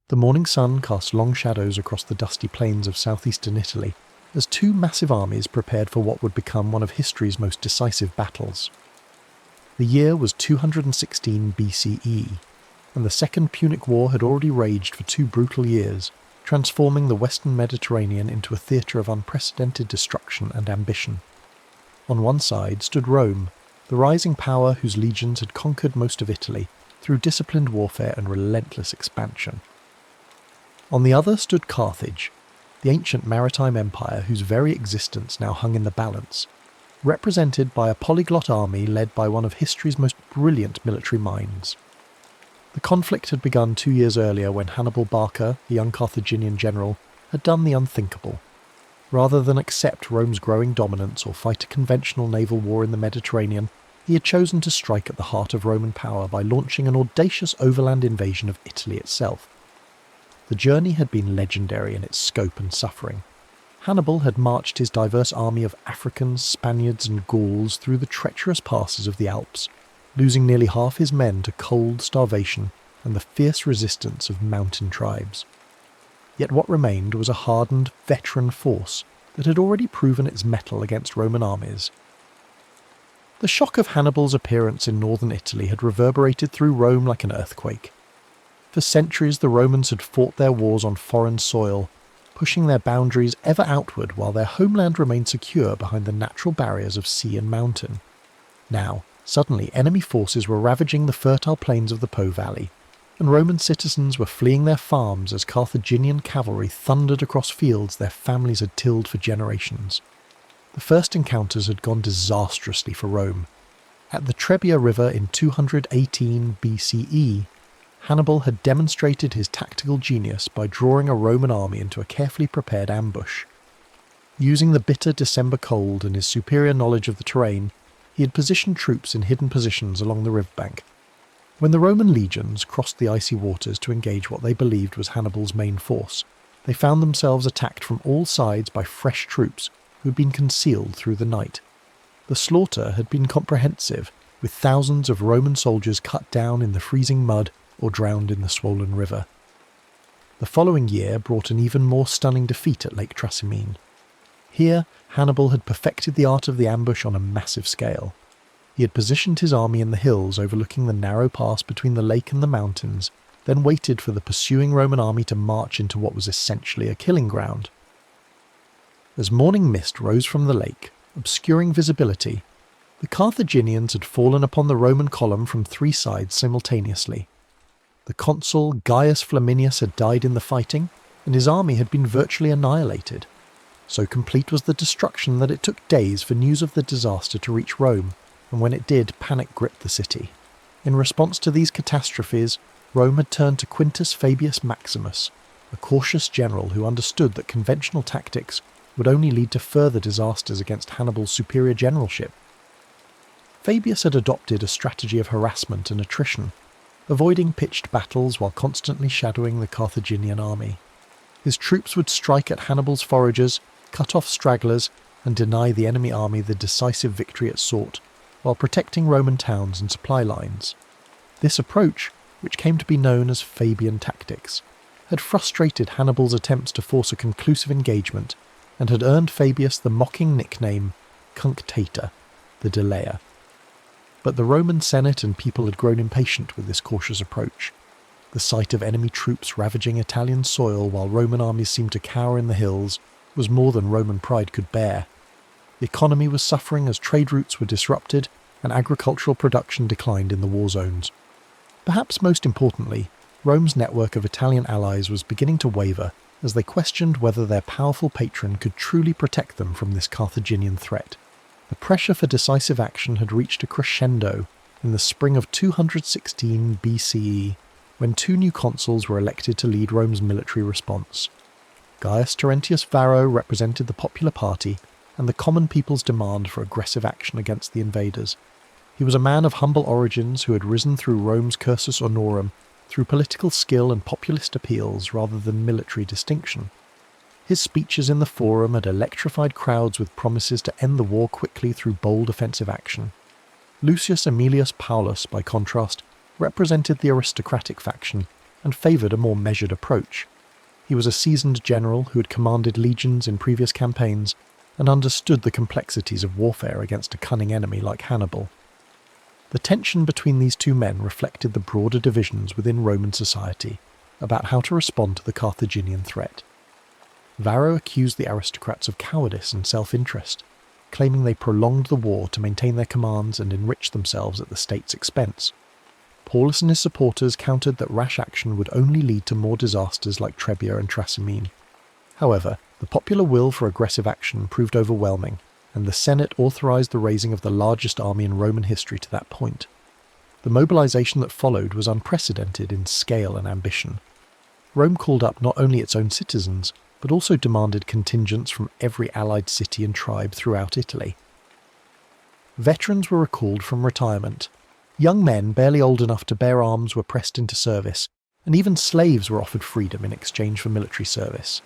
The morning sun cast long shadows across the dusty plains of southeastern Italy as two massive armies prepared for what would become one of history's most decisive battles. The year was 216 BCE, and the Second Punic War had already raged for 2 brutal years, transforming the Western Mediterranean into a theatre of unprecedented destruction and ambition. On one side stood Rome, the rising power whose legions had conquered most of Italy through disciplined warfare and relentless expansion. On the other stood Carthage, the ancient maritime empire whose very existence now hung in the balance, represented by a polyglot army led by one of history's most brilliant military minds. The conflict had begun 2 years earlier when Hannibal Barca, the young Carthaginian general, had done the unthinkable. Rather than accept Rome's growing dominance or fight a conventional naval war in the Mediterranean, he had chosen to strike at the heart of Roman power by launching an audacious overland invasion of Italy itself. The journey had been legendary in its scope and suffering. Hannibal had marched his diverse army of Africans, Spaniards and Gauls through the treacherous passes of the Alps, losing nearly half his men to cold, starvation, and the fierce resistance of mountain tribes. Yet what remained was a hardened, veteran force that had already proven its mettle against Roman armies. The shock of Hannibal's appearance in northern Italy had reverberated through Rome like an earthquake. For centuries the Romans had fought their wars on foreign soil, pushing their boundaries ever outward while their homeland remained secure behind the natural barriers of sea and mountain. Now, suddenly enemy forces were ravaging the fertile plains of the Po Valley, and Roman citizens were fleeing their farms as Carthaginian cavalry thundered across fields their families had tilled for generations. The first encounters had gone disastrously for Rome. At the Trebia River in 218 BCE, Hannibal had demonstrated his tactical genius by drawing a Roman army into a carefully prepared ambush. Using the bitter December cold and his superior knowledge of the terrain, he had positioned troops in hidden positions along the riverbank. When the Roman legions crossed the icy waters to engage what they believed was Hannibal's main force, they found themselves attacked from all sides by fresh troops who had been concealed through the night. The slaughter had been comprehensive, with thousands of Roman soldiers cut down in the freezing mud or drowned in the swollen river. The following year brought an even more stunning defeat at Lake Trasimene. Here, Hannibal had perfected the art of the ambush on a massive scale. He had positioned his army in the hills overlooking the narrow pass between the lake and the mountains, then waited for the pursuing Roman army to march into what was essentially a killing ground. As morning mist rose from the lake, obscuring visibility, the Carthaginians had fallen upon the Roman column from 3 sides simultaneously. The consul Gaius Flaminius had died in the fighting, and his army had been virtually annihilated. So complete was the destruction that it took days for news of the disaster to reach Rome, and when it did, panic gripped the city. In response to these catastrophes, Rome had turned to Quintus Fabius Maximus, a cautious general who understood that conventional tactics would only lead to further disasters against Hannibal's superior generalship. Fabius had adopted a strategy of harassment and attrition, avoiding pitched battles while constantly shadowing the Carthaginian army. His troops would strike at Hannibal's foragers, cut off stragglers, and deny the enemy army the decisive victory it sought, while protecting Roman towns and supply lines. This approach, which came to be known as Fabian tactics, had frustrated Hannibal's attempts to force a conclusive engagement, and had earned Fabius the mocking nickname Cunctator, the delayer. But the Roman Senate and people had grown impatient with this cautious approach. The sight of enemy troops ravaging Italian soil while Roman armies seemed to cower in the hills was more than Roman pride could bear. The economy was suffering as trade routes were disrupted and agricultural production declined in the war zones. Perhaps most importantly, Rome's network of Italian allies was beginning to waver as they questioned whether their powerful patron could truly protect them from this Carthaginian threat. The pressure for decisive action had reached a crescendo in the spring of 216 BCE, when 2 new consuls were elected to lead Rome's military response. Gaius Terentius Varro represented the popular party and the common people's demand for aggressive action against the invaders. He was a man of humble origins who had risen through Rome's cursus honorum through political skill and populist appeals rather than military distinction. His speeches in the Forum had electrified crowds with promises to end the war quickly through bold offensive action. Lucius Aemilius Paulus, by contrast, represented the aristocratic faction and favoured a more measured approach. He was a seasoned general who had commanded legions in previous campaigns and understood the complexities of warfare against a cunning enemy like Hannibal. The tension between these two men reflected the broader divisions within Roman society about how to respond to the Carthaginian threat. Varro accused the aristocrats of cowardice and self-interest, claiming they prolonged the war to maintain their commands and enrich themselves at the state's expense. Paulus and his supporters countered that rash action would only lead to more disasters like Trebia and Trasimene. However, the popular will for aggressive action proved overwhelming, and the Senate authorized the raising of the largest army in Roman history to that point. The mobilization that followed was unprecedented in scale and ambition. Rome called up not only its own citizens, but also demanded contingents from every allied city and tribe throughout Italy. Veterans were recalled from retirement. Young men barely old enough to bear arms were pressed into service, and even slaves were offered freedom in exchange for military service.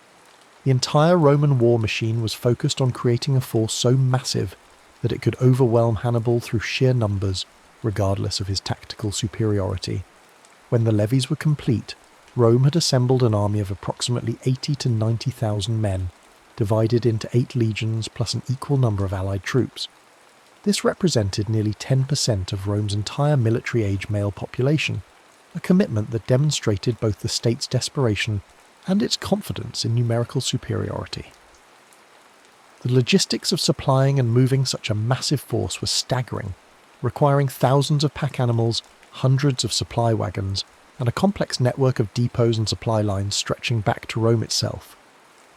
The entire Roman war machine was focused on creating a force so massive that it could overwhelm Hannibal through sheer numbers, regardless of his tactical superiority. When the levies were complete, Rome had assembled an army of approximately 80 to 90,000 men, divided into 8 legions plus an equal number of allied troops. This represented nearly 10% of Rome's entire military-age male population, a commitment that demonstrated both the state's desperation and its confidence in numerical superiority. The logistics of supplying and moving such a massive force was staggering, requiring thousands of pack animals, hundreds of supply wagons, and a complex network of depots and supply lines stretching back to Rome itself.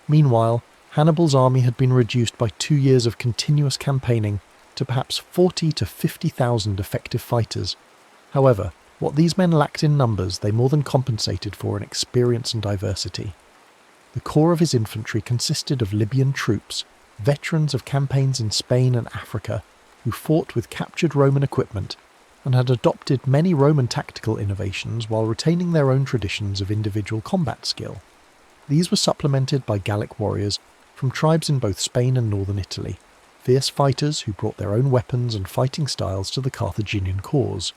Meanwhile, Hannibal's army had been reduced by 2 years of continuous campaigning to perhaps 40 to 50,000 effective fighters. However, what these men lacked in numbers they more than compensated for in experience and diversity. The core of his infantry consisted of Libyan troops, veterans of campaigns in Spain and Africa, who fought with captured Roman equipment and had adopted many Roman tactical innovations while retaining their own traditions of individual combat skill. These were supplemented by Gallic warriors from tribes in both Spain and northern Italy, fierce fighters who brought their own weapons and fighting styles to the Carthaginian cause.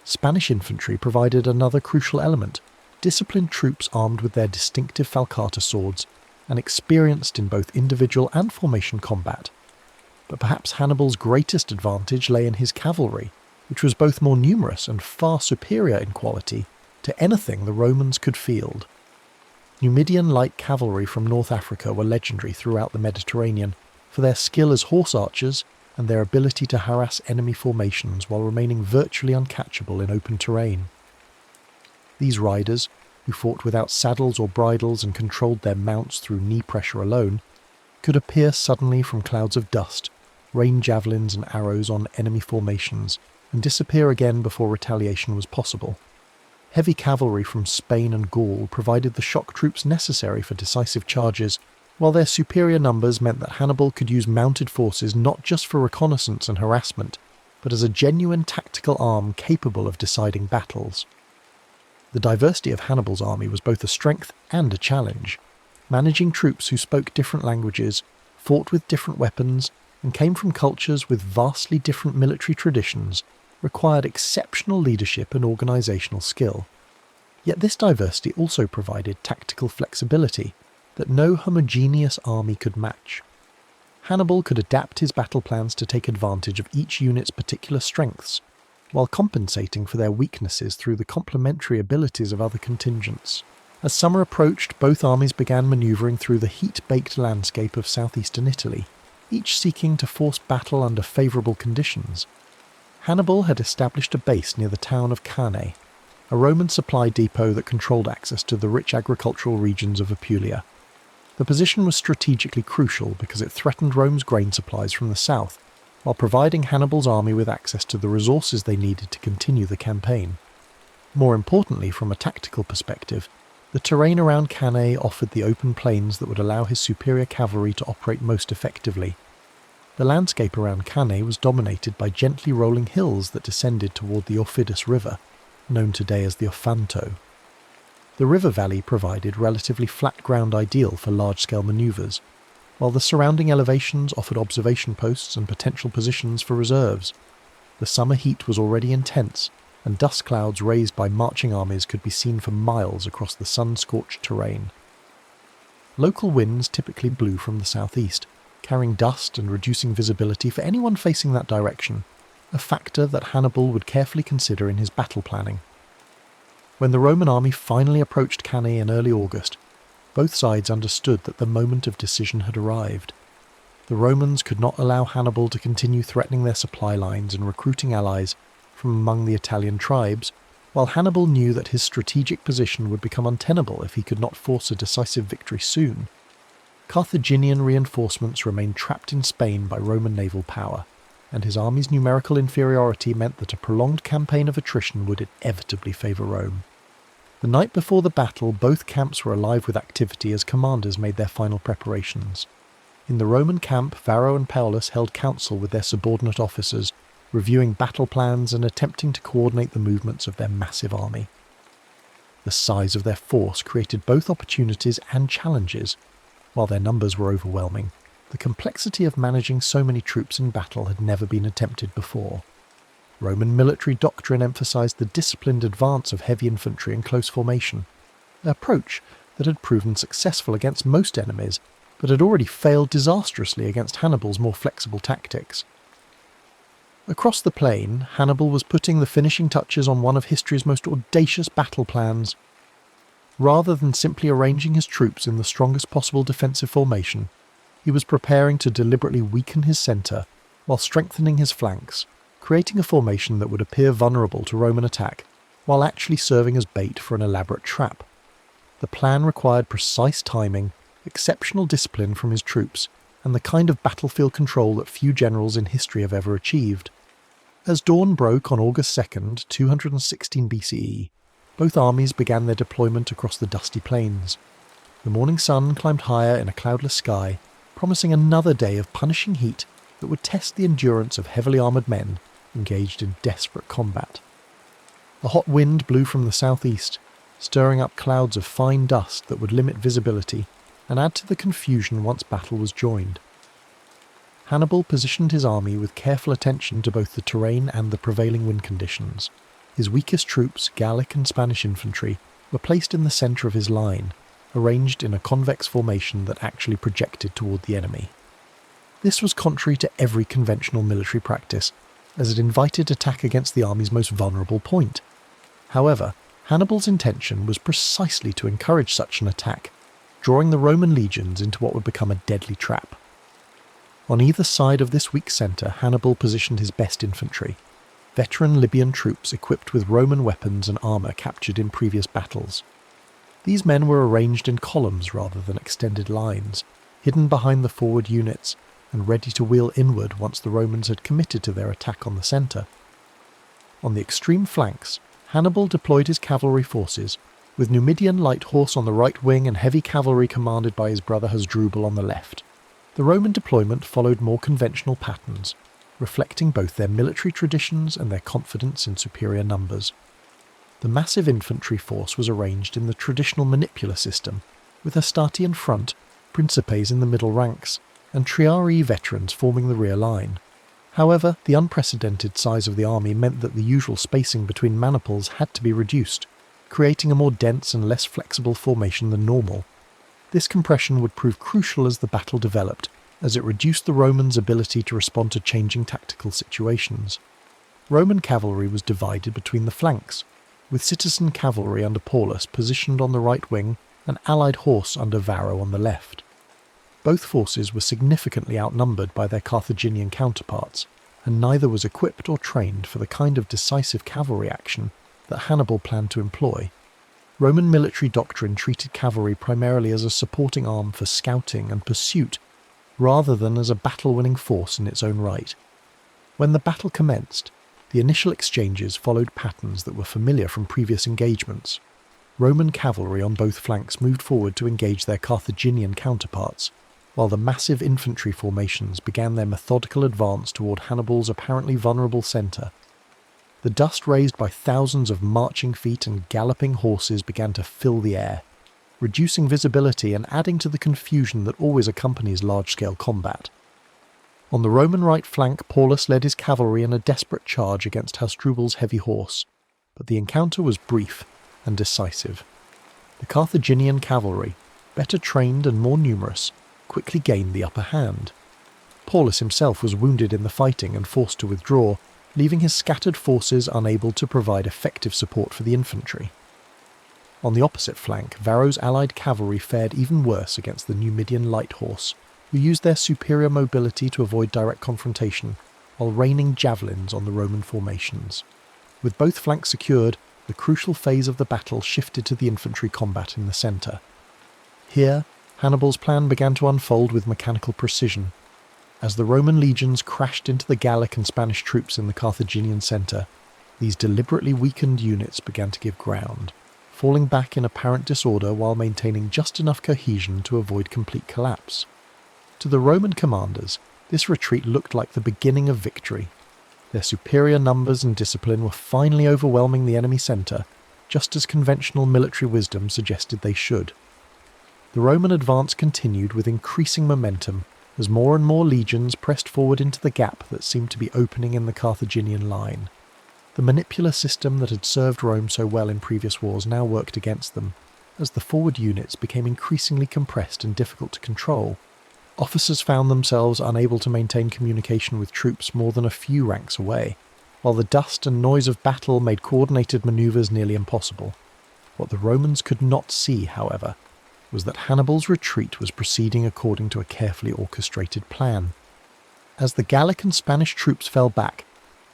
Spanish infantry provided another crucial element, disciplined troops armed with their distinctive falcata swords and experienced in both individual and formation combat. But perhaps Hannibal's greatest advantage lay in his cavalry, which was both more numerous and far superior in quality to anything the Romans could field. Numidian light cavalry from North Africa were legendary throughout the Mediterranean for their skill as horse archers and their ability to harass enemy formations while remaining virtually uncatchable in open terrain. These riders, who fought without saddles or bridles and controlled their mounts through knee pressure alone, could appear suddenly from clouds of dust, rain javelins and arrows on enemy formations, and disappear again before retaliation was possible. Heavy cavalry from Spain and Gaul provided the shock troops necessary for decisive charges, while their superior numbers meant that Hannibal could use mounted forces not just for reconnaissance and harassment, but as a genuine tactical arm capable of deciding battles. The diversity of Hannibal's army was both a strength and a challenge. Managing troops who spoke different languages, fought with different weapons, and came from cultures with vastly different military traditions required exceptional leadership and organisational skill. Yet this diversity also provided tactical flexibility that no homogeneous army could match. Hannibal could adapt his battle plans to take advantage of each unit's particular strengths, while compensating for their weaknesses through the complementary abilities of other contingents. As summer approached, both armies began manoeuvring through the heat-baked landscape of southeastern Italy, each seeking to force battle under favourable conditions. Hannibal had established a base near the town of Cannae, a Roman supply depot that controlled access to the rich agricultural regions of Apulia. The position was strategically crucial because it threatened Rome's grain supplies from the south, while providing Hannibal's army with access to the resources they needed to continue the campaign. More importantly, from a tactical perspective, the terrain around Cannae offered the open plains that would allow his superior cavalry to operate most effectively. The landscape around Cannae was dominated by gently rolling hills that descended toward the Aufidus River, known today as the Ofanto. The river valley provided relatively flat ground ideal for large-scale manoeuvres, while the surrounding elevations offered observation posts and potential positions for reserves. The summer heat was already intense, and dust clouds raised by marching armies could be seen for miles across the sun-scorched terrain. Local winds typically blew from the southeast, carrying dust and reducing visibility for anyone facing that direction, a factor that Hannibal would carefully consider in his battle planning. When the Roman army finally approached Cannae in early August, both sides understood that the moment of decision had arrived. The Romans could not allow Hannibal to continue threatening their supply lines and recruiting allies from among the Italian tribes, while Hannibal knew that his strategic position would become untenable if he could not force a decisive victory soon. Carthaginian reinforcements remained trapped in Spain by Roman naval power, and his army's numerical inferiority meant that a prolonged campaign of attrition would inevitably favour Rome. The night before the battle, both camps were alive with activity as commanders made their final preparations. In the Roman camp, Varro and Paulus held council with their subordinate officers, reviewing battle plans and attempting to coordinate the movements of their massive army. The size of their force created both opportunities and challenges. While their numbers were overwhelming, the complexity of managing so many troops in battle had never been attempted before. Roman military doctrine emphasized the disciplined advance of heavy infantry in close formation, an approach that had proven successful against most enemies, but had already failed disastrously against Hannibal's more flexible tactics. Across the plain, Hannibal was putting the finishing touches on one of history's most audacious battle plans. Rather than simply arranging his troops in the strongest possible defensive formation, he was preparing to deliberately weaken his centre while strengthening his flanks, creating a formation that would appear vulnerable to Roman attack, while actually serving as bait for an elaborate trap. The plan required precise timing, exceptional discipline from his troops, and the kind of battlefield control that few generals in history have ever achieved. As dawn broke on August 2nd, 216 BCE, both armies began their deployment across the dusty plains. The morning sun climbed higher in a cloudless sky, promising another day of punishing heat that would test the endurance of heavily armoured men engaged in desperate combat. A hot wind blew from the southeast, stirring up clouds of fine dust that would limit visibility and add to the confusion once battle was joined. Hannibal positioned his army with careful attention to both the terrain and the prevailing wind conditions. His weakest troops, Gallic and Spanish infantry, were placed in the centre of his line, arranged in a convex formation that actually projected toward the enemy. This was contrary to every conventional military practice, as it invited attack against the army's most vulnerable point. However, Hannibal's intention was precisely to encourage such an attack, drawing the Roman legions into what would become a deadly trap. On either side of this weak centre, Hannibal positioned his best infantry, veteran Libyan troops equipped with Roman weapons and armour captured in previous battles. These men were arranged in columns rather than extended lines, hidden behind the forward units, and ready to wheel inward once the Romans had committed to their attack on the centre. On the extreme flanks, Hannibal deployed his cavalry forces, with Numidian light horse on the right wing and heavy cavalry commanded by his brother Hasdrubal on the left. The Roman deployment followed more conventional patterns, reflecting both their military traditions and their confidence in superior numbers. The massive infantry force was arranged in the traditional manipular system, with Hastati in front, Principes in the middle ranks, and Triarii veterans forming the rear line. However, the unprecedented size of the army meant that the usual spacing between maniples had to be reduced, creating a more dense and less flexible formation than normal. This compression would prove crucial as the battle developed, as it reduced the Romans' ability to respond to changing tactical situations. Roman cavalry was divided between the flanks, with citizen cavalry under Paulus positioned on the right wing and allied horse under Varro on the left. Both forces were significantly outnumbered by their Carthaginian counterparts, and neither was equipped or trained for the kind of decisive cavalry action that Hannibal planned to employ. Roman military doctrine treated cavalry primarily as a supporting arm for scouting and pursuit, rather than as a battle-winning force in its own right. When the battle commenced, the initial exchanges followed patterns that were familiar from previous engagements. Roman cavalry on both flanks moved forward to engage their Carthaginian counterparts, while the massive infantry formations began their methodical advance toward Hannibal's apparently vulnerable centre. The dust raised by thousands of marching feet and galloping horses began to fill the air, reducing visibility and adding to the confusion that always accompanies large-scale combat. On the Roman right flank, Paulus led his cavalry in a desperate charge against Hasdrubal's heavy horse, but the encounter was brief and decisive. The Carthaginian cavalry, better trained and more numerous, quickly gained the upper hand. Paulus himself was wounded in the fighting and forced to withdraw, leaving his scattered forces unable to provide effective support for the infantry. On the opposite flank, Varro's allied cavalry fared even worse against the Numidian light horse, who used their superior mobility to avoid direct confrontation, while raining javelins on the Roman formations. With both flanks secured, the crucial phase of the battle shifted to the infantry combat in the centre. Here, Hannibal's plan began to unfold with mechanical precision. As the Roman legions crashed into the Gallic and Spanish troops in the Carthaginian centre, these deliberately weakened units began to give ground, falling back in apparent disorder while maintaining just enough cohesion to avoid complete collapse. To the Roman commanders, this retreat looked like the beginning of victory. Their superior numbers and discipline were finally overwhelming the enemy centre, just as conventional military wisdom suggested they should. The Roman advance continued with increasing momentum as more and more legions pressed forward into the gap that seemed to be opening in the Carthaginian line. The manipular system that had served Rome so well in previous wars now worked against them, as the forward units became increasingly compressed and difficult to control. Officers found themselves unable to maintain communication with troops more than a few ranks away, while the dust and noise of battle made coordinated manoeuvres nearly impossible. What the Romans could not see, however, was that Hannibal's retreat was proceeding according to a carefully orchestrated plan. As the Gallic and Spanish troops fell back,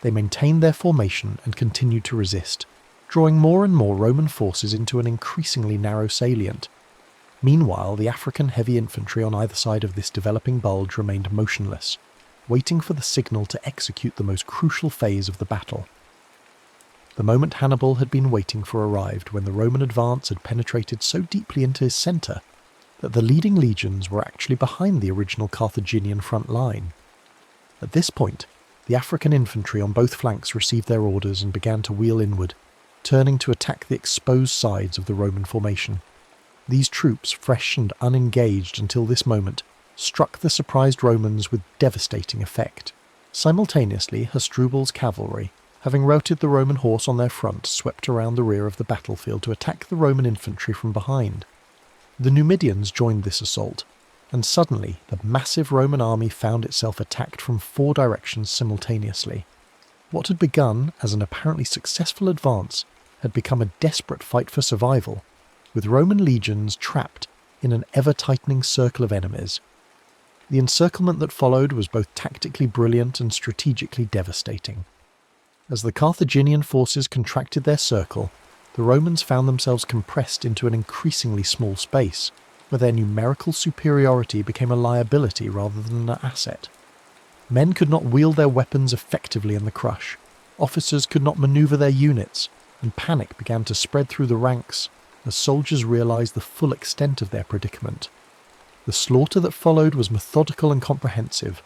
they maintained their formation and continued to resist, drawing more and more Roman forces into an increasingly narrow salient. Meanwhile, the African heavy infantry on either side of this developing bulge remained motionless, waiting for the signal to execute the most crucial phase of the battle. The moment Hannibal had been waiting for arrived when the Roman advance had penetrated so deeply into his centre that the leading legions were actually behind the original Carthaginian front line. At this point, the African infantry on both flanks received their orders and began to wheel inward, turning to attack the exposed sides of the Roman formation. These troops, fresh and unengaged until this moment, struck the surprised Romans with devastating effect. Simultaneously, Hasdrubal's cavalry, having routed the Roman horse on their front, swept around the rear of the battlefield to attack the Roman infantry from behind. The Numidians joined this assault, and suddenly the massive Roman army found itself attacked from 4 directions simultaneously. What had begun as an apparently successful advance had become a desperate fight for survival, with Roman legions trapped in an ever-tightening circle of enemies. The encirclement that followed was both tactically brilliant and strategically devastating. As the Carthaginian forces contracted their circle, the Romans found themselves compressed into an increasingly small space, where their numerical superiority became a liability rather than an asset. Men could not wield their weapons effectively in the crush, officers could not maneuver their units, and panic began to spread through the ranks as soldiers realized the full extent of their predicament. The slaughter that followed was methodical and comprehensive.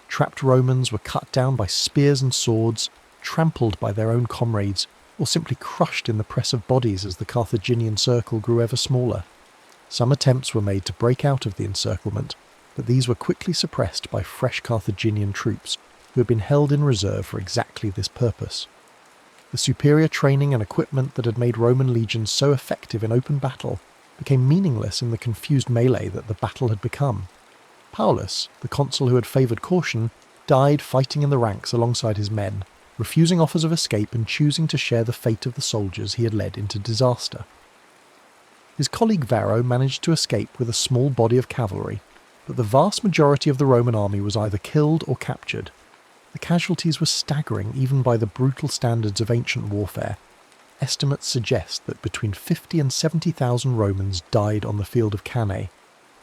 Trapped Romans were cut down by spears and swords, trampled by their own comrades, or simply crushed in the press of bodies as the Carthaginian circle grew ever smaller. Some attempts were made to break out of the encirclement, but these were quickly suppressed by fresh Carthaginian troops who had been held in reserve for exactly this purpose. The superior training and equipment that had made Roman legions so effective in open battle became meaningless in the confused melee that the battle had become. Paulus, the consul who had favoured caution, died fighting in the ranks alongside his men, refusing offers of escape and choosing to share the fate of the soldiers he had led into disaster. His colleague Varro managed to escape with a small body of cavalry, but the vast majority of the Roman army was either killed or captured. The casualties were staggering even by the brutal standards of ancient warfare. Estimates suggest that between 50 and 70,000 Romans died on the field of Cannae,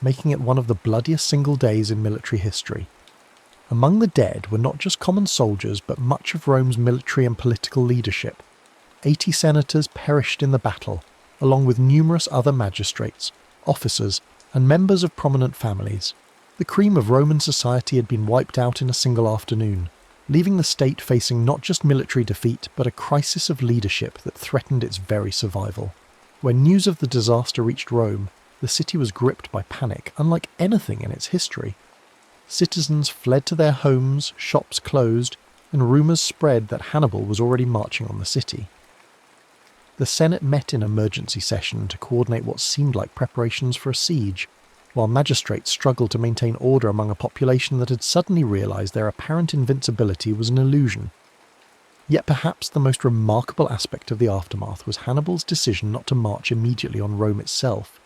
making it one of the bloodiest single days in military history. Among the dead were not just common soldiers but much of Rome's military and political leadership. 80 senators perished in the battle, along with numerous other magistrates, officers, and members of prominent families. The cream of Roman society had been wiped out in a single afternoon, leaving the state facing not just military defeat but a crisis of leadership that threatened its very survival. When news of the disaster reached Rome, the city was gripped by panic unlike anything in its history. Citizens fled to their homes, shops closed, and rumours spread that Hannibal was already marching on the city. The Senate met in emergency session to coordinate what seemed like preparations for a siege, while magistrates struggled to maintain order among a population that had suddenly realised their apparent invincibility was an illusion. Yet perhaps the most remarkable aspect of the aftermath was Hannibal's decision not to march immediately on Rome itself.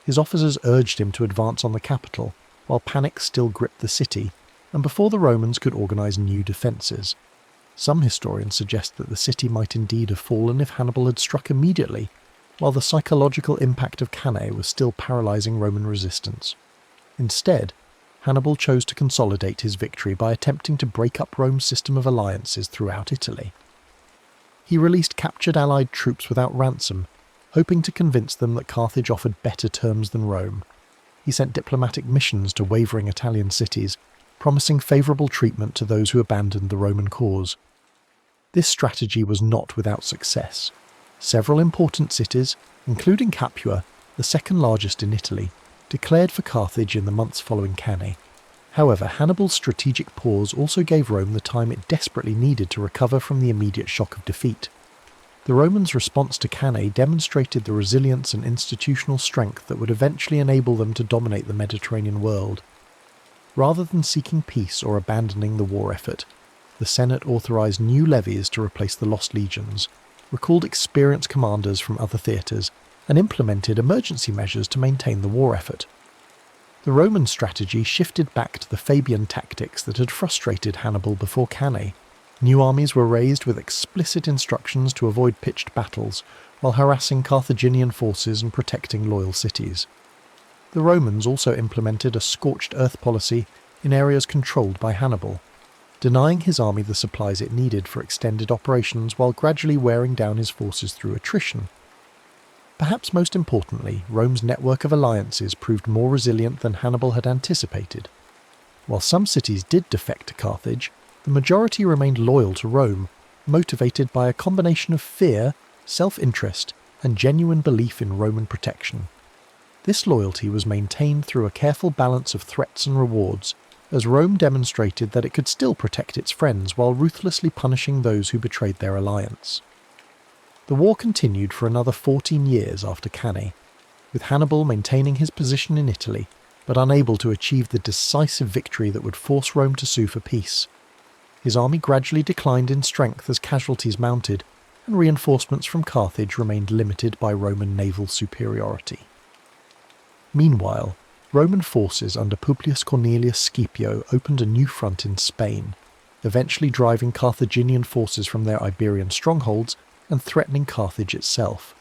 His officers urged him to advance on the capital, while panic still gripped the city, and before the Romans could organise new defences. Some historians suggest that the city might indeed have fallen if Hannibal had struck immediately, while the psychological impact of Cannae was still paralysing Roman resistance. Instead, Hannibal chose to consolidate his victory by attempting to break up Rome's system of alliances throughout Italy. He released captured allied troops without ransom, hoping to convince them that Carthage offered better terms than Rome. He sent diplomatic missions to wavering Italian cities, promising favourable treatment to those who abandoned the Roman cause. This strategy was not without success. Several important cities, including Capua, the second largest in Italy, declared for Carthage in the months following Cannae. However, Hannibal's strategic pause also gave Rome the time it desperately needed to recover from the immediate shock of defeat. The Romans' response to Cannae demonstrated the resilience and institutional strength that would eventually enable them to dominate the Mediterranean world. Rather than seeking peace or abandoning the war effort, the Senate authorised new levies to replace the lost legions, recalled experienced commanders from other theatres, and implemented emergency measures to maintain the war effort. The Roman strategy shifted back to the Fabian tactics that had frustrated Hannibal before Cannae. New armies were raised with explicit instructions to avoid pitched battles, while harassing Carthaginian forces and protecting loyal cities. The Romans also implemented a scorched earth policy in areas controlled by Hannibal, denying his army the supplies it needed for extended operations while gradually wearing down his forces through attrition. Perhaps most importantly, Rome's network of alliances proved more resilient than Hannibal had anticipated. While some cities did defect to Carthage, the majority remained loyal to Rome, motivated by a combination of fear, self-interest, and genuine belief in Roman protection. This loyalty was maintained through a careful balance of threats and rewards, as Rome demonstrated that it could still protect its friends while ruthlessly punishing those who betrayed their alliance. The war continued for another 14 years after Cannae, with Hannibal maintaining his position in Italy, but unable to achieve the decisive victory that would force Rome to sue for peace. His army gradually declined in strength as casualties mounted, and reinforcements from Carthage remained limited by Roman naval superiority. Meanwhile, Roman forces under Publius Cornelius Scipio opened a new front in Spain, eventually driving Carthaginian forces from their Iberian strongholds and threatening Carthage itself.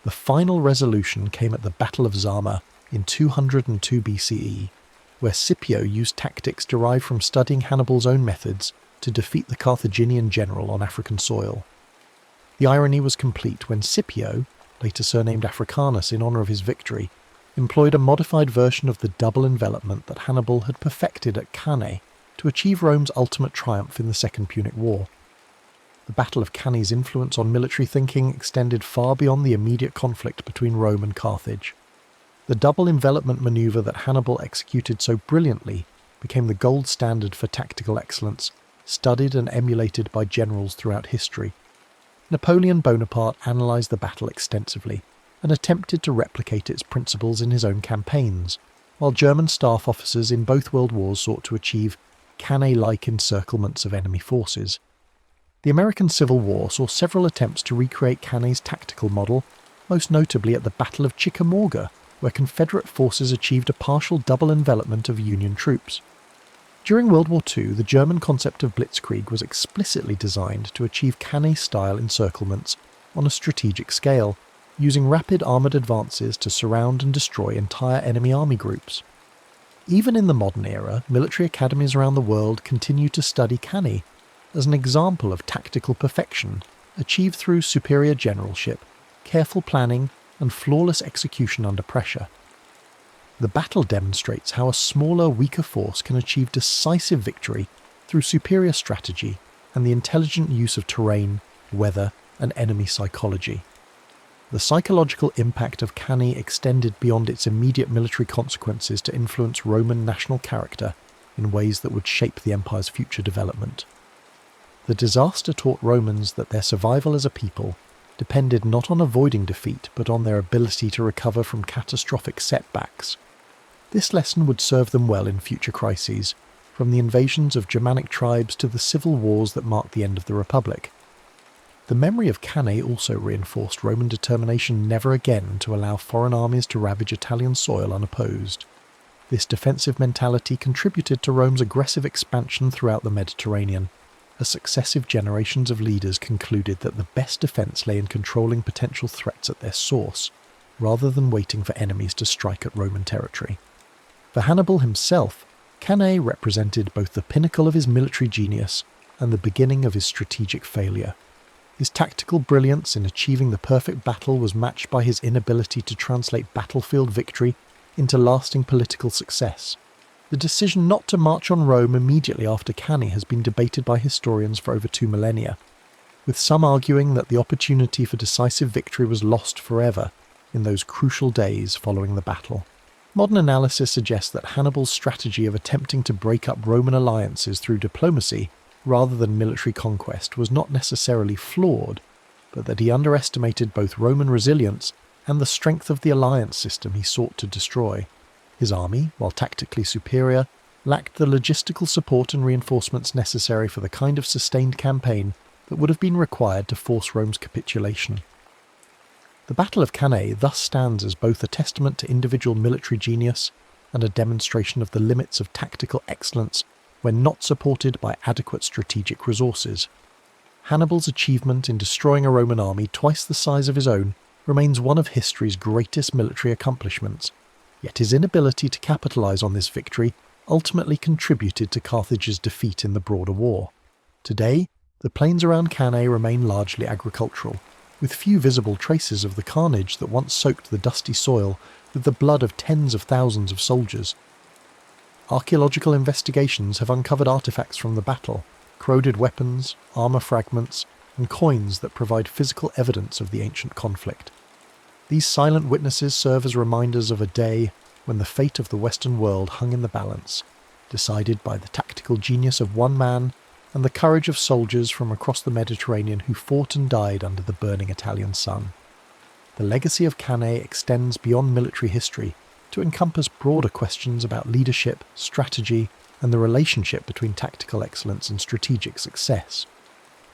The final resolution came at the Battle of Zama in 202 BCE, where Scipio used tactics derived from studying Hannibal's own methods to defeat the Carthaginian general on African soil. The irony was complete when Scipio, later surnamed Africanus in honour of his victory, employed a modified version of the double envelopment that Hannibal had perfected at Cannae to achieve Rome's ultimate triumph in the Second Punic War. The Battle of Cannae's influence on military thinking extended far beyond the immediate conflict between Rome and Carthage. The double envelopment manoeuvre that Hannibal executed so brilliantly became the gold standard for tactical excellence, studied and emulated by generals throughout history. Napoleon Bonaparte analysed the battle extensively and attempted to replicate its principles in his own campaigns, while German staff officers in both world wars sought to achieve Cannae-like encirclements of enemy forces. The American Civil War saw several attempts to recreate Cannae's tactical model, most notably at the Battle of Chickamauga, where Confederate forces achieved a partial double envelopment of Union troops. During World War II, the German concept of blitzkrieg was explicitly designed to achieve Cannae-style encirclements on a strategic scale, using rapid armoured advances to surround and destroy entire enemy army groups. Even in the modern era, military academies around the world continue to study Cannae as an example of tactical perfection achieved through superior generalship, careful planning, and flawless execution under pressure. The battle demonstrates how a smaller, weaker force can achieve decisive victory through superior strategy and the intelligent use of terrain, weather, and enemy psychology. The psychological impact of Cannae extended beyond its immediate military consequences to influence Roman national character in ways that would shape the empire's future development. The disaster taught Romans that their survival as a people depended not on avoiding defeat but on their ability to recover from catastrophic setbacks. This lesson would serve them well in future crises, from the invasions of Germanic tribes to the civil wars that marked the end of the Republic. The memory of Cannae also reinforced Roman determination never again to allow foreign armies to ravage Italian soil unopposed. This defensive mentality contributed to Rome's aggressive expansion throughout the Mediterranean, as successive generations of leaders concluded that the best defence lay in controlling potential threats at their source, rather than waiting for enemies to strike at Roman territory. For Hannibal himself, Cannae represented both the pinnacle of his military genius and the beginning of his strategic failure. His tactical brilliance in achieving the perfect battle was matched by his inability to translate battlefield victory into lasting political success. The decision not to march on Rome immediately after Cannae has been debated by historians for over 2 millennia, with some arguing that the opportunity for decisive victory was lost forever in those crucial days following the battle. Modern analysis suggests that Hannibal's strategy of attempting to break up Roman alliances through diplomacy rather than military conquest was not necessarily flawed, but that he underestimated both Roman resilience and the strength of the alliance system he sought to destroy. His army, while tactically superior, lacked the logistical support and reinforcements necessary for the kind of sustained campaign that would have been required to force Rome's capitulation. The Battle of Cannae thus stands as both a testament to individual military genius and a demonstration of the limits of tactical excellence when not supported by adequate strategic resources. Hannibal's achievement in destroying a Roman army twice the size of his own remains one of history's greatest military accomplishments, yet his inability to capitalise on this victory ultimately contributed to Carthage's defeat in the broader war. Today, the plains around Cannae remain largely agricultural, with few visible traces of the carnage that once soaked the dusty soil with the blood of tens of thousands of soldiers. Archaeological investigations have uncovered artefacts from the battle, corroded weapons, armour fragments, and coins that provide physical evidence of the ancient conflict. These silent witnesses serve as reminders of a day when the fate of the Western world hung in the balance, decided by the tactical genius of one man and the courage of soldiers from across the Mediterranean who fought and died under the burning Italian sun. The legacy of Cannae extends beyond military history to encompass broader questions about leadership, strategy, and the relationship between tactical excellence and strategic success.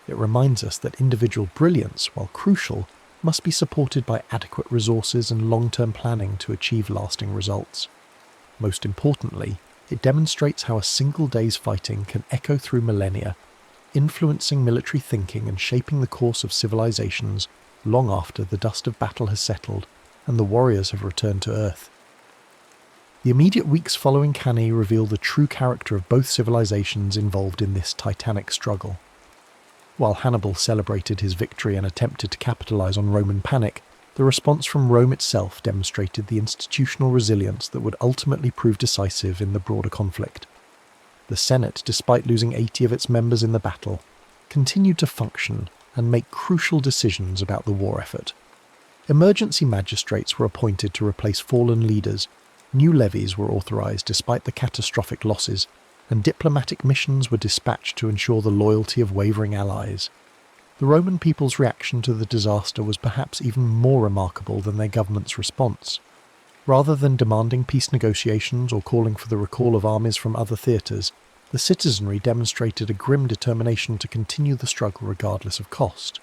It reminds us that individual brilliance, while crucial, must be supported by adequate resources and long-term planning to achieve lasting results. Most importantly, it demonstrates how a single day's fighting can echo through millennia, influencing military thinking and shaping the course of civilizations long after the dust of battle has settled and the warriors have returned to Earth. The immediate weeks following Cannae reveal the true character of both civilizations involved in this titanic struggle. While Hannibal celebrated his victory and attempted to capitalize on Roman panic, the response from Rome itself demonstrated the institutional resilience that would ultimately prove decisive in the broader conflict. The Senate, despite losing 80 of its members in the battle, continued to function and make crucial decisions about the war effort. Emergency magistrates were appointed to replace fallen leaders, new levies were authorized despite the catastrophic losses, and diplomatic missions were dispatched to ensure the loyalty of wavering allies. The Roman people's reaction to the disaster was perhaps even more remarkable than their government's response. Rather than demanding peace negotiations or calling for the recall of armies from other theatres, the citizenry demonstrated a grim determination to continue the struggle regardless of cost.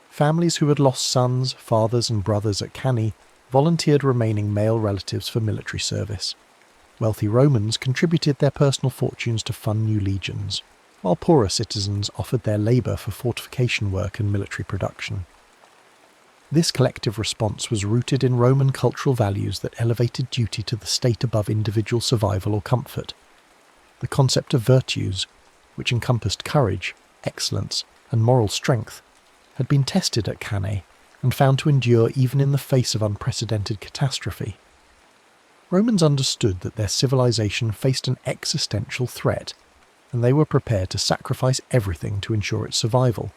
Families who had lost sons, fathers and brothers at Cannae volunteered remaining male relatives for military service. Wealthy Romans contributed their personal fortunes to fund new legions, while poorer citizens offered their labour for fortification work and military production. This collective response was rooted in Roman cultural values that elevated duty to the state above individual survival or comfort. The concept of virtues, which encompassed courage, excellence, and moral strength, had been tested at Cannae and found to endure even in the face of unprecedented catastrophe. Romans understood that their civilization faced an existential threat, and they were prepared to sacrifice everything to ensure its survival.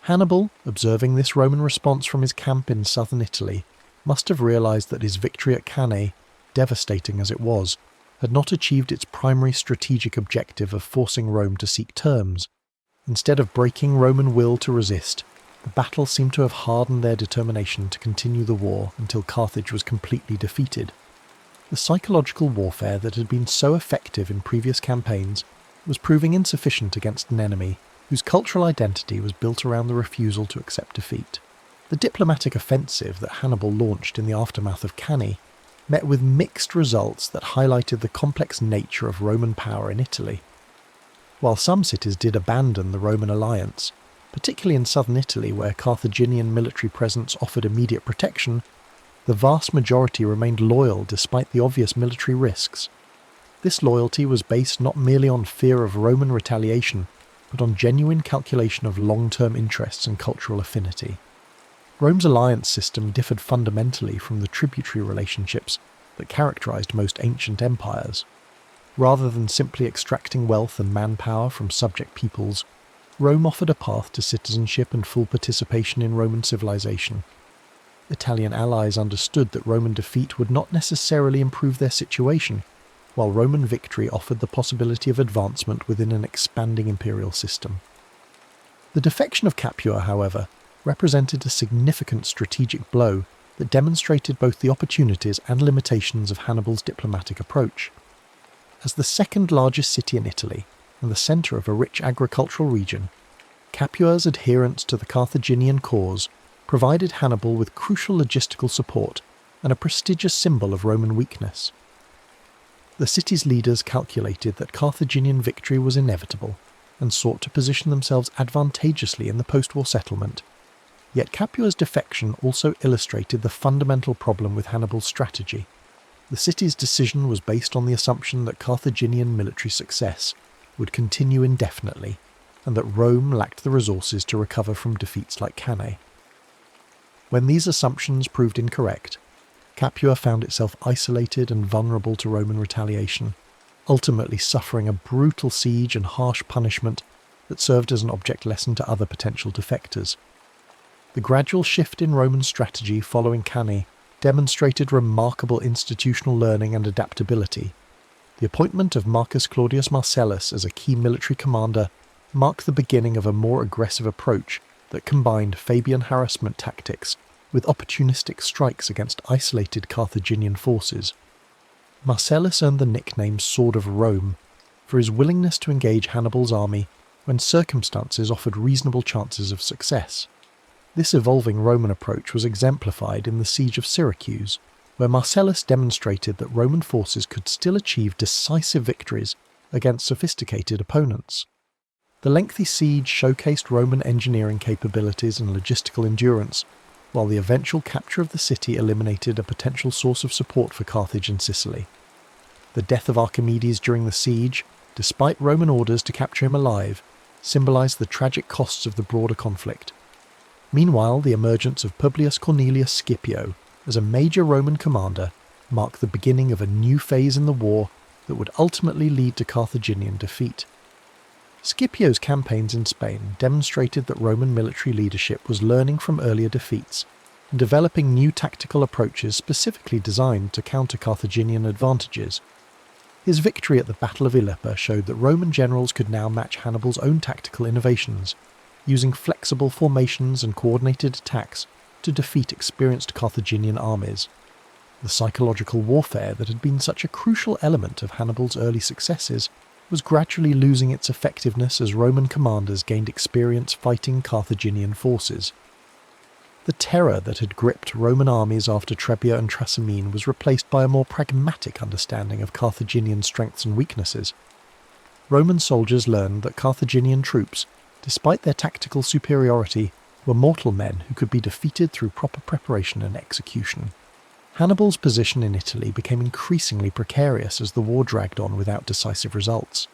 Hannibal, observing this Roman response from his camp in southern Italy, must have realized that his victory at Cannae, devastating as it was, had not achieved its primary strategic objective of forcing Rome to seek terms. Instead of breaking Roman will to resist, the battle seemed to have hardened their determination to continue the war until Carthage was completely defeated. The psychological warfare that had been so effective in previous campaigns was proving insufficient against an enemy whose cultural identity was built around the refusal to accept defeat. The diplomatic offensive that Hannibal launched in the aftermath of Cannae met with mixed results that highlighted the complex nature of Roman power in Italy. While some cities did abandon the Roman alliance, particularly in southern Italy where Carthaginian military presence offered immediate protection, the vast majority remained loyal despite the obvious military risks. This loyalty was based not merely on fear of Roman retaliation, but on genuine calculation of long-term interests and cultural affinity. Rome's alliance system differed fundamentally from the tributary relationships that characterized most ancient empires. Rather than simply extracting wealth and manpower from subject peoples, Rome offered a path to citizenship and full participation in Roman civilization. Italian allies understood that Roman defeat would not necessarily improve their situation, while Roman victory offered the possibility of advancement within an expanding imperial system. The defection of Capua, however, represented a significant strategic blow that demonstrated both the opportunities and limitations of Hannibal's diplomatic approach. As the second largest city in Italy and the centre of a rich agricultural region, Capua's adherence to the Carthaginian cause provided Hannibal with crucial logistical support and a prestigious symbol of Roman weakness. The city's leaders calculated that Carthaginian victory was inevitable and sought to position themselves advantageously in the post-war settlement. Yet Capua's defection also illustrated the fundamental problem with Hannibal's strategy. The city's decision was based on the assumption that Carthaginian military success would continue indefinitely, and that Rome lacked the resources to recover from defeats like Cannae. When these assumptions proved incorrect, Capua found itself isolated and vulnerable to Roman retaliation, ultimately suffering a brutal siege and harsh punishment that served as an object lesson to other potential defectors. The gradual shift in Roman strategy following Cannae demonstrated remarkable institutional learning and adaptability. The appointment of Marcus Claudius Marcellus as a key military commander marked the beginning of a more aggressive approach that combined Fabian harassment tactics with opportunistic strikes against isolated Carthaginian forces. Marcellus earned the nickname Sword of Rome for his willingness to engage Hannibal's army when circumstances offered reasonable chances of success. This evolving Roman approach was exemplified in the Siege of Syracuse, where Marcellus demonstrated that Roman forces could still achieve decisive victories against sophisticated opponents. The lengthy siege showcased Roman engineering capabilities and logistical endurance, while the eventual capture of the city eliminated a potential source of support for Carthage and Sicily. The death of Archimedes during the siege, despite Roman orders to capture him alive, symbolized the tragic costs of the broader conflict. Meanwhile, the emergence of Publius Cornelius Scipio as a major Roman commander marked the beginning of a new phase in the war that would ultimately lead to Carthaginian defeat. Scipio's campaigns in Spain demonstrated that Roman military leadership was learning from earlier defeats and developing new tactical approaches specifically designed to counter Carthaginian advantages. His victory at the Battle of Ilipa showed that Roman generals could now match Hannibal's own tactical innovations, using flexible formations and coordinated attacks to defeat experienced Carthaginian armies. The psychological warfare that had been such a crucial element of Hannibal's early successes was gradually losing its effectiveness as Roman commanders gained experience fighting Carthaginian forces. The terror that had gripped Roman armies after Trebia and Trasimene was replaced by a more pragmatic understanding of Carthaginian strengths and weaknesses. Roman soldiers learned that Carthaginian troops, despite their tactical superiority, were mortal men who could be defeated through proper preparation and execution. Hannibal's position in Italy became increasingly precarious as the war dragged on without decisive results.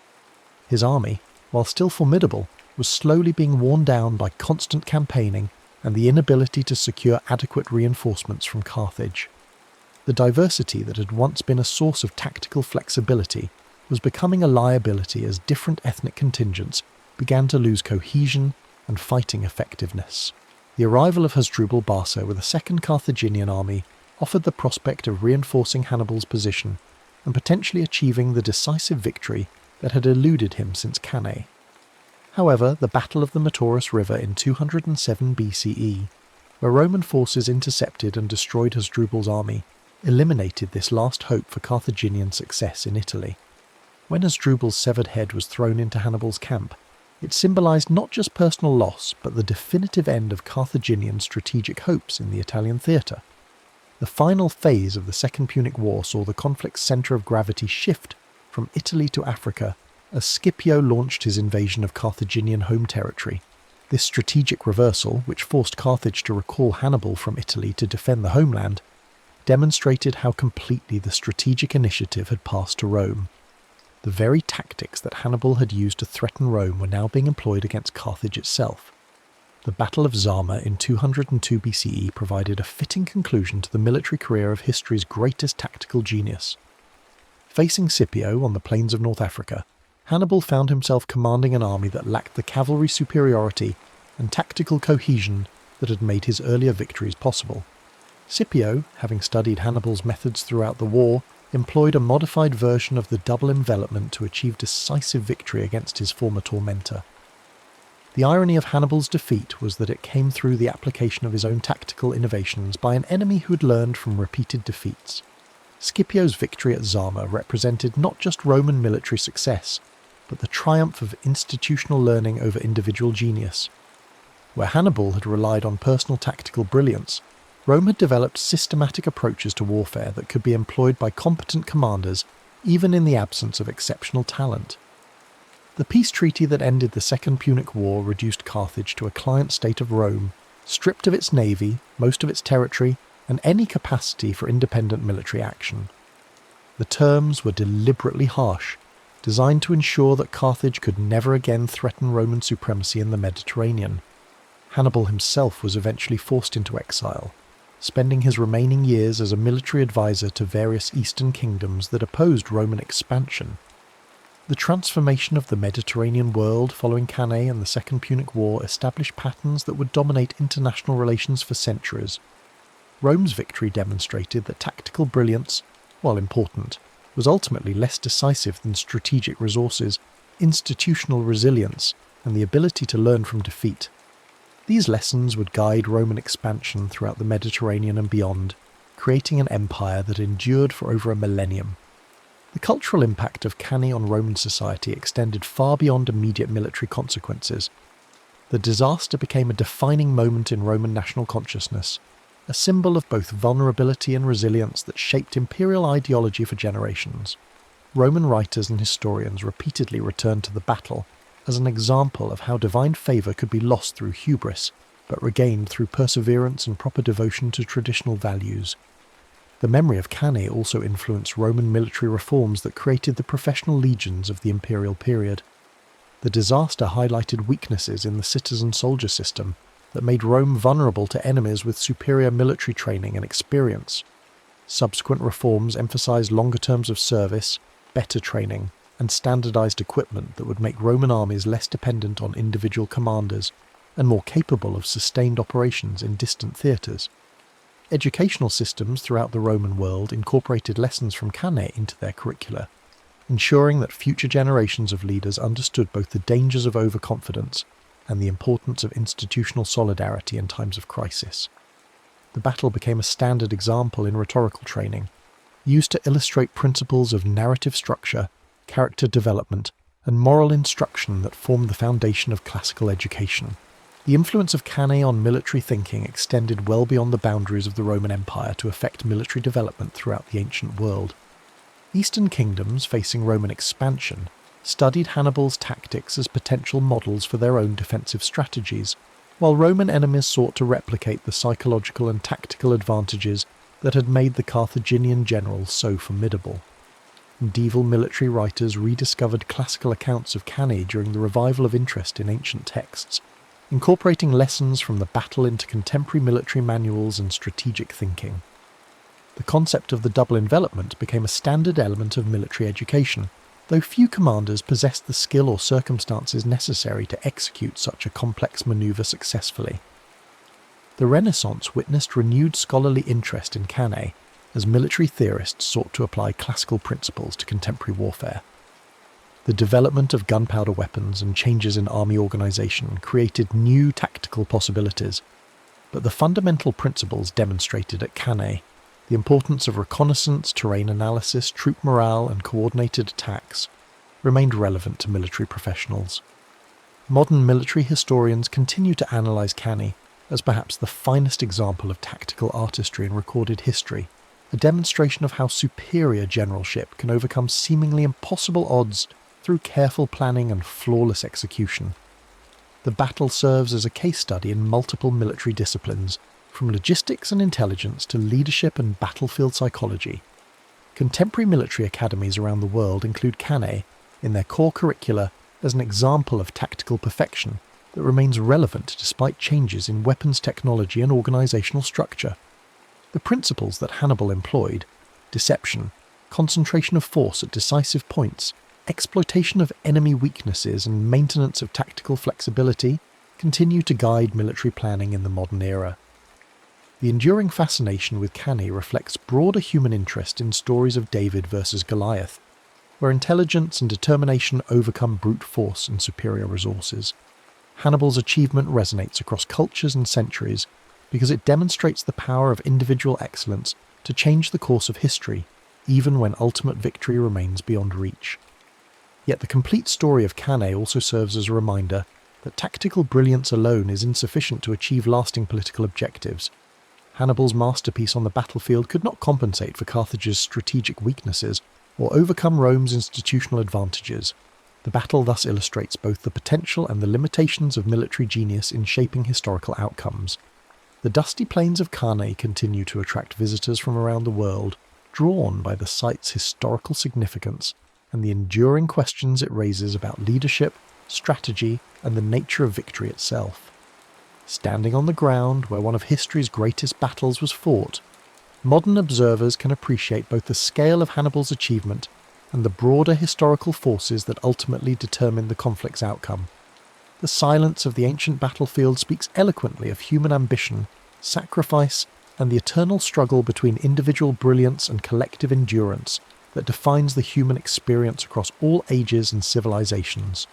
His army, while still formidable, was slowly being worn down by constant campaigning and the inability to secure adequate reinforcements from Carthage. The diversity that had once been a source of tactical flexibility was becoming a liability as different ethnic contingents began to lose cohesion and fighting effectiveness. The arrival of Hasdrubal Barca with a second Carthaginian army offered the prospect of reinforcing Hannibal's position and potentially achieving the decisive victory that had eluded him since Cannae. However, the Battle of the Metaurus River in 207 BCE, where Roman forces intercepted and destroyed Hasdrubal's army, eliminated this last hope for Carthaginian success in Italy. When Hasdrubal's severed head was thrown into Hannibal's camp, it symbolised not just personal loss, but the definitive end of Carthaginian strategic hopes in the Italian theatre. The final phase of the Second Punic War saw the conflict's centre of gravity shift from Italy to Africa as Scipio launched his invasion of Carthaginian home territory. This strategic reversal, which forced Carthage to recall Hannibal from Italy to defend the homeland, demonstrated how completely the strategic initiative had passed to Rome. The very tactics that Hannibal had used to threaten Rome were now being employed against Carthage itself. The Battle of Zama in 202 BCE provided a fitting conclusion to the military career of history's greatest tactical genius. Facing Scipio on the plains of North Africa, Hannibal found himself commanding an army that lacked the cavalry superiority and tactical cohesion that had made his earlier victories possible. Scipio, having studied Hannibal's methods throughout the war, employed a modified version of the double envelopment to achieve decisive victory against his former tormentor. The irony of Hannibal's defeat was that it came through the application of his own tactical innovations by an enemy who had learned from repeated defeats. Scipio's victory at Zama represented not just Roman military success, but the triumph of institutional learning over individual genius. Where Hannibal had relied on personal tactical brilliance, Rome had developed systematic approaches to warfare that could be employed by competent commanders even in the absence of exceptional talent. The peace treaty that ended the Second Punic War reduced Carthage to a client state of Rome, stripped of its navy, most of its territory, and any capacity for independent military action. The terms were deliberately harsh, designed to ensure that Carthage could never again threaten Roman supremacy in the Mediterranean. Hannibal himself was eventually forced into exile, spending his remaining years as a military advisor to various eastern kingdoms that opposed Roman expansion. The transformation of the Mediterranean world following Cannae and the Second Punic War established patterns that would dominate international relations for centuries. Rome's victory demonstrated that tactical brilliance, while important, was ultimately less decisive than strategic resources, institutional resilience, and the ability to learn from defeat. These lessons would guide Roman expansion throughout the Mediterranean and beyond, creating an empire that endured for over a millennium. The cultural impact of Cannae on Roman society extended far beyond immediate military consequences. The disaster became a defining moment in Roman national consciousness, a symbol of both vulnerability and resilience that shaped imperial ideology for generations. Roman writers and historians repeatedly returned to the battle as an example of how divine favour could be lost through hubris, but regained through perseverance and proper devotion to traditional values. The memory of Cannae also influenced Roman military reforms that created the professional legions of the imperial period. The disaster highlighted weaknesses in the citizen-soldier system that made Rome vulnerable to enemies with superior military training and experience. Subsequent reforms emphasized longer terms of service, better training, and standardized equipment that would make Roman armies less dependent on individual commanders and more capable of sustained operations in distant theatres. Educational systems throughout the Roman world incorporated lessons from Cannae into their curricula, ensuring that future generations of leaders understood both the dangers of overconfidence and the importance of institutional solidarity in times of crisis. The battle became a standard example in rhetorical training, used to illustrate principles of narrative structure, character development, and moral instruction that formed the foundation of classical education. The influence of Cannae on military thinking extended well beyond the boundaries of the Roman Empire to affect military development throughout the ancient world. Eastern kingdoms facing Roman expansion studied Hannibal's tactics as potential models for their own defensive strategies, while Roman enemies sought to replicate the psychological and tactical advantages that had made the Carthaginian general so formidable. Medieval military writers rediscovered classical accounts of Cannae during the revival of interest in ancient texts, incorporating lessons from the battle into contemporary military manuals and strategic thinking. The concept of the double envelopment became a standard element of military education, though few commanders possessed the skill or circumstances necessary to execute such a complex manoeuvre successfully. The Renaissance witnessed renewed scholarly interest in Cannae as military theorists sought to apply classical principles to contemporary warfare. The development of gunpowder weapons and changes in army organisation created new tactical possibilities, but the fundamental principles demonstrated at Cannae, the importance of reconnaissance, terrain analysis, troop morale and coordinated attacks, remained relevant to military professionals. Modern military historians continue to analyse Cannae as perhaps the finest example of tactical artistry in recorded history, a demonstration of how superior generalship can overcome seemingly impossible odds through careful planning and flawless execution. The battle serves as a case study in multiple military disciplines, from logistics and intelligence to leadership and battlefield psychology. Contemporary military academies around the world include Cannae in their core curricula as an example of tactical perfection that remains relevant despite changes in weapons technology and organisational structure. The principles that Hannibal employed, deception, concentration of force at decisive points, exploitation of enemy weaknesses and maintenance of tactical flexibility, continue to guide military planning in the modern era. The enduring fascination with Cannae reflects broader human interest in stories of David versus Goliath, where intelligence and determination overcome brute force and superior resources. Hannibal's achievement resonates across cultures and centuries because it demonstrates the power of individual excellence to change the course of history, even when ultimate victory remains beyond reach. Yet the complete story of Cannae also serves as a reminder that tactical brilliance alone is insufficient to achieve lasting political objectives. Hannibal's masterpiece on the battlefield could not compensate for Carthage's strategic weaknesses or overcome Rome's institutional advantages. The battle thus illustrates both the potential and the limitations of military genius in shaping historical outcomes. The dusty plains of Cannae continue to attract visitors from around the world, drawn by the site's historical significance and the enduring questions it raises about leadership, strategy, and the nature of victory itself. Standing on the ground where one of history's greatest battles was fought, modern observers can appreciate both the scale of Hannibal's achievement and the broader historical forces that ultimately determined the conflict's outcome. The silence of the ancient battlefield speaks eloquently of human ambition, sacrifice, and the eternal struggle between individual brilliance and collective endurance that defines the human experience across all ages and civilizations.